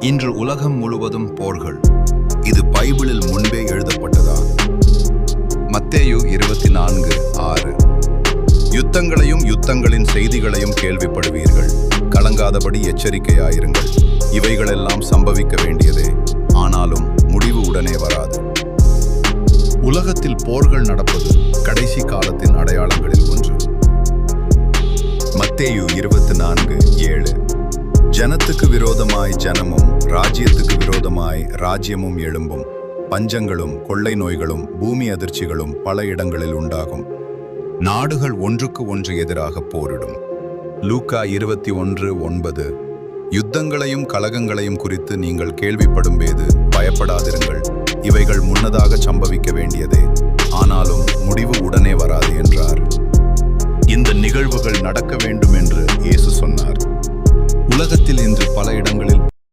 இன்று உலகம் முழுவதும் போர்கள். இது பைபிளில் முன்பே எழுதப்பட்டதா? மத்தேயு 24:6. யுத்தங்களையும் யுத்தங்களின் செய்திகளையும் கேள்விப்படுவீர்கள். கலங்காதபடி எச்சரிக்கையாயிருங்கள். இவைகளெல்லாம் சம்பவிக்க வேண்டியதே, ஆனாலும் முடிவு உடனே வராது. உலகத்தில் போர்கள் நடப்பது கடைசி காலத்தின் அடையாளங்களில் ஒன்று. மத்தேயு 24:7. ஜனத்துக்கு விரோதமாய் ஜனமும் ராஜ்யத்துக்கு விரோதமாய் ராஜ்யமும் எழும்பும். பஞ்சங்களும் கொள்ளை நோய்களும் பூமி அதிர்ச்சிகளும் பல இடங்களில் உண்டாகும். நாடுகள் ஒன்றுக்கு ஒன்று எதிராக போரிடும். லூக்கா 21:9. யுத்தங்களையும் கலகங்களையும் குறித்து நீங்கள் கேள்விப்படும்போது பயப்படாதிருங்கள். இவைகள் முன்னதாக சம்பவிக்க வேண்டியதே, ஆனாலும் முடிவு உடனே வராது என்றார். இந்த நிகழ்வுகள் நடக்க வேண்டும் என்று இயேசு சொன்னார். உலகத்தில் இன்று பல இடங்களில்